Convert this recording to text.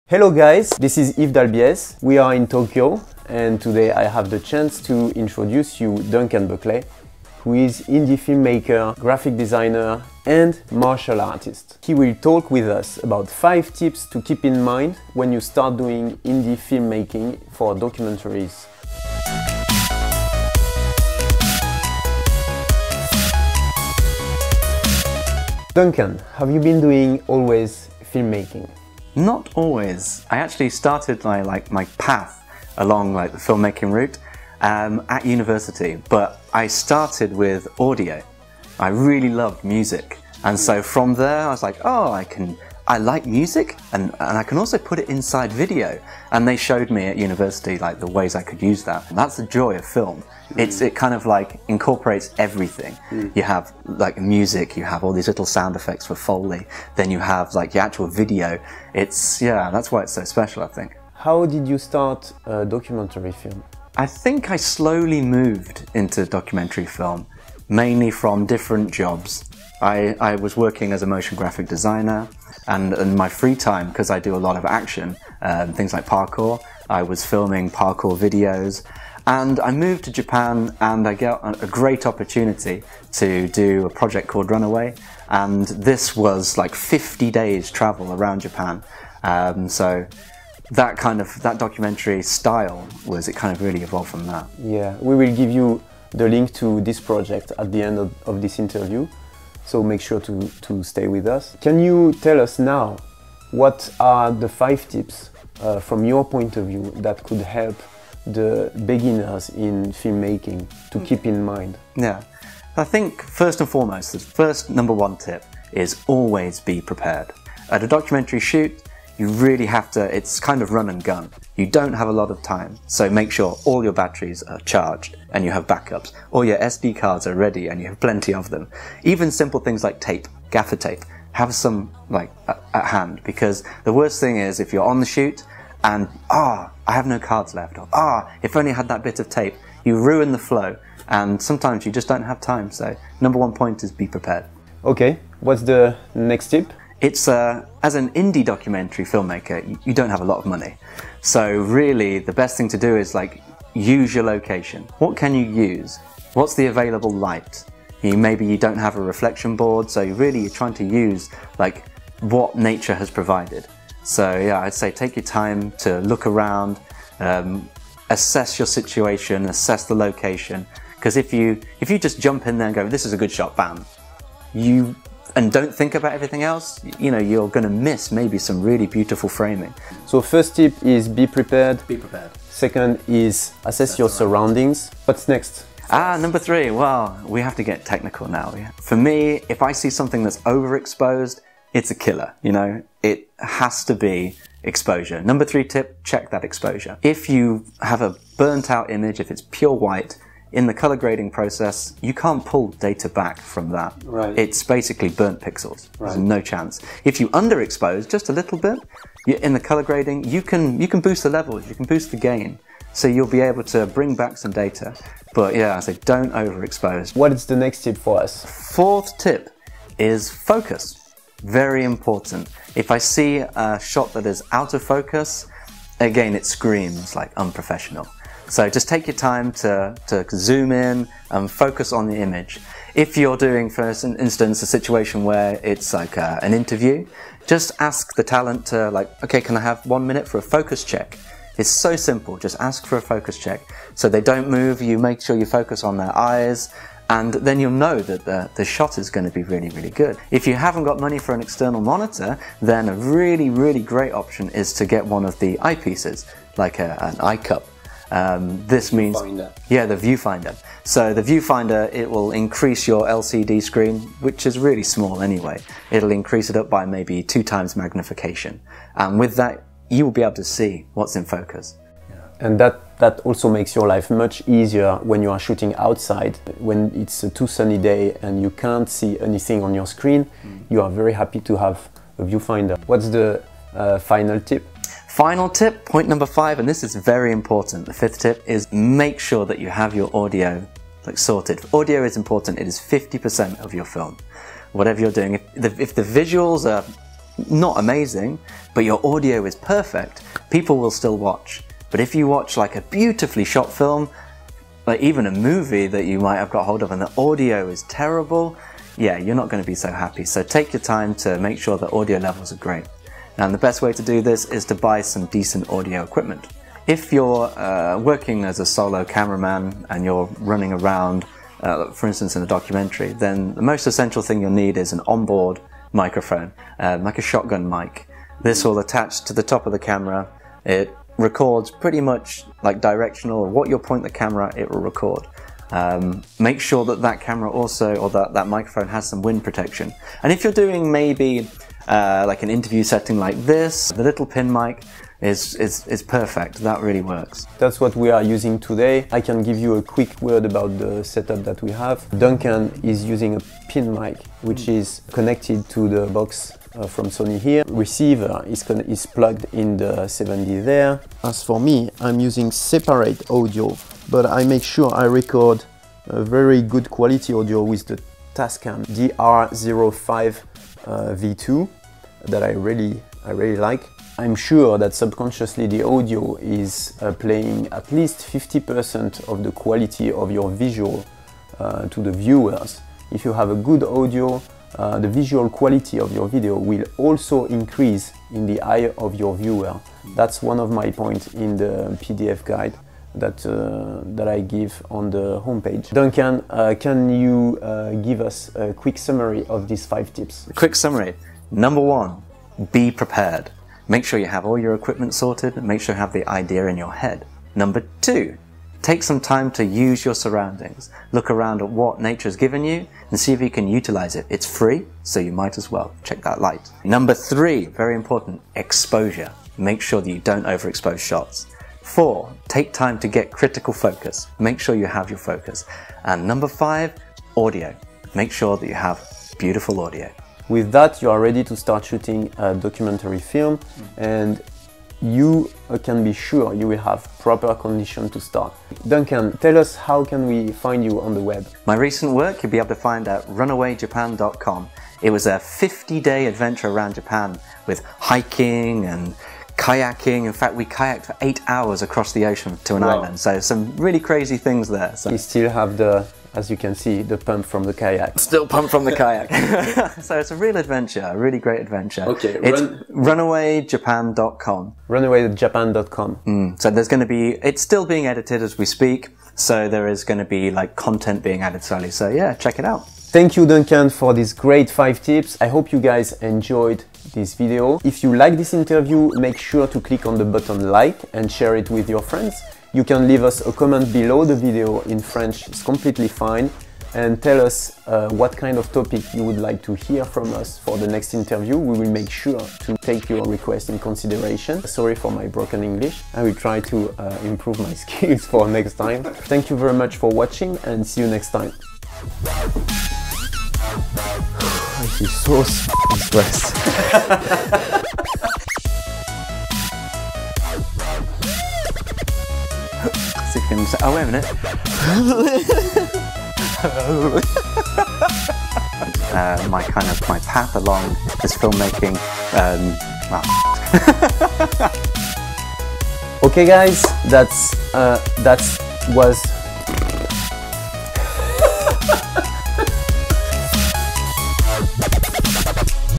Hello guys, this is Yves Dalbiez. We are in Tokyo and today I have the chance to introduce you Duncan Buckley, who is indie filmmaker, graphic designer and martial artist. He will talk with us about 5 tips to keep in mind when you start doing indie filmmaking for documentaries. Duncan, have you been doing always filmmaking? Not always. I actually started my path along the filmmaking route at university, but I started with audio. I really loved music, and so from there I was like, oh, I like music and I can also put it inside video, and they showed me at university the ways I could use that. And that's the joy of film. It kind of incorporates everything. You have music, you have all these little sound effects for Foley, then you have your actual video. That's why it's so special, I think. How did you start a documentary film? I think I slowly moved into documentary film, mainly from different jobs. I was working as a motion graphic designer, and in my free time, because I do a lot of action, things like parkour, I was filming parkour videos. And I moved to Japan and I got a great opportunity to do a project called Runaway, and this was 50 days travel around Japan. So that documentary style it kind of really evolved from that. Yeah, we will give you the link to this project at the end of this interview, so make sure to stay with us. Can you tell us now what are the 5 tips from your point of view that could help the beginners in filmmaking to keep in mind? Yeah, I think first and foremost, the first #1 tip is always be prepared. At a documentary shoot, you really have to, it's kind of run and gun. You don't have a lot of time, so make sure all your batteries are charged and you have backups. All your SD cards are ready and you have plenty of them. Even simple things like tape, gaffer tape, have some at hand, because the worst thing is if you're on the shoot and I have no cards left, or if only I had that bit of tape, you ruin the flow, and sometimes you just don't have time. So #1 point is be prepared. Okay, what's the next tip? It's as an indie documentary filmmaker, you don't have a lot of money, so really the best thing to do is use your location. What can you use? What's the available light? Maybe you don't have a reflection board, so you're trying to use what nature has provided. So yeah, I'd say take your time to look around, assess your situation, assess the location. Because if you just jump in there and go, this is a good shot, bam, and don't think about everything else, you're going to miss maybe some really beautiful framing. So first tip is be prepared. Be prepared. Second is assess your surroundings. What's next? #3, well, we have to get technical now. For me, if I see something that's overexposed, it's a killer, It has to be exposure. #3 tip, check that exposure. If you have a burnt out image, if it's pure white, in the color grading process, you can't pull data back from that. Right. It's basically burnt pixels. Right. There's no chance. If you underexpose just a little bit, in the color grading, you can boost the levels, you can boost the gain. So you'll be able to bring back some data. But yeah, I say don't overexpose. What is the next tip for us? 4th tip is focus. Very important. If I see a shot that is out of focus, again, it screams unprofessional. So just take your time to zoom in and focus on the image. If you're doing, for instance, a situation where it's an interview, just ask the talent to okay, can I have 1 minute for a focus check? It's so simple, just ask for a focus check. So they don't move, you make sure you focus on their eyes, and then you'll know that the shot is going to be really, really good. If you haven't got money for an external monitor, then a really, really great option is to get one of the eyepieces, an eye cup. This means, the viewfinder. So the viewfinder, it will increase your LCD screen, which is really small anyway. It'll increase it up by maybe 2 times magnification. And with that, you will be able to see what's in focus. And that also makes your life much easier when you are shooting outside. When it's a too sunny day and you can't see anything on your screen, you are very happy to have a viewfinder. What's the final tip? Final tip, point *5, and this is very important. The 5th tip is make sure that you have your audio sorted. Audio is important. It is 50% of your film. Whatever you're doing, if the visuals are not amazing, but your audio is perfect, people will still watch. But if you watch like a beautifully shot film, like even a movie that you might have got hold of and the audio is terrible, yeah, you're not going to be so happy. So take your time to make sure the audio levels are great. And the best way to do this is to buy some decent audio equipment. If you're working as a solo cameraman and you're running around, for instance in a documentary, then the most essential thing you'll need is an onboard microphone, like a shotgun mic. This will attach to the top of the camera. It records pretty much like directional, what you'll point the camera, it will record. Make sure that that camera also, or that microphone has some wind protection. And if you're doing maybe like an interview setting like this, the little pin mic is perfect. That really works. That's what we are using today. I can give you a quick word about the setup that we have. Duncan is using a pin mic, which is connected to the box from Sony here. Receiver is plugged in the 7D there. As for me, I'm using separate audio, but I make sure I record a very good quality audio with the Tascam DR05 V2 that I really like. I'm sure that subconsciously the audio is playing at least 50% of the quality of your visual to the viewers. If you have a good audio, the visual quality of your video will also increase in the eye of your viewer. That's one of my points in the PDF guide that I give on the homepage. Duncan, can you give us a quick summary of these 5 tips? A quick summary. Number 1, be prepared. Make sure you have all your equipment sorted and make sure you have the idea in your head. Number 2, take some time to use your surroundings. Look around at what nature's given you and see if you can utilize it. It's free, so you might as well check that light. Number 3, very important, exposure. Make sure that you don't overexpose shots. 4, take time to get critical focus. Make sure you have your focus. And number 5, audio. Make sure that you have beautiful audio. With that, you are ready to start shooting a documentary film, and you can be sure you will have proper conditions to start. Duncan, tell us, how can we find you on the web? My recent work you'll be able to find at runawayjapan.com. It was a 50-day adventure around Japan with hiking and kayaking. In fact, we kayaked for 8 hours across the ocean to an island, so some really crazy things there. So. You still have the, as you can see, the pump from the kayak. Still pumped from the kayak. So it's a real adventure, a really great adventure. Okay, it's runawayjapan.com. Runawayjapan.com. So there's going to be, it's still being edited as we speak, so there is going to be like content being added slowly. So yeah, check it out. Thank you, Duncan, for these great 5 tips. I hope you guys enjoyed this video. If you like this interview, make sure to click on the button like and share it with your friends. You can leave us a comment below the video in French, it's completely fine, and tell us what kind of topic you would like to hear from us for the next interview. We will make sure to take your request in consideration. Sorry for my broken English. I will try to improve my skills for next time. Thank you very much for watching and see you next time. I feel so stressed. Oh, wait a minute. My path along this filmmaking. Okay, guys, that was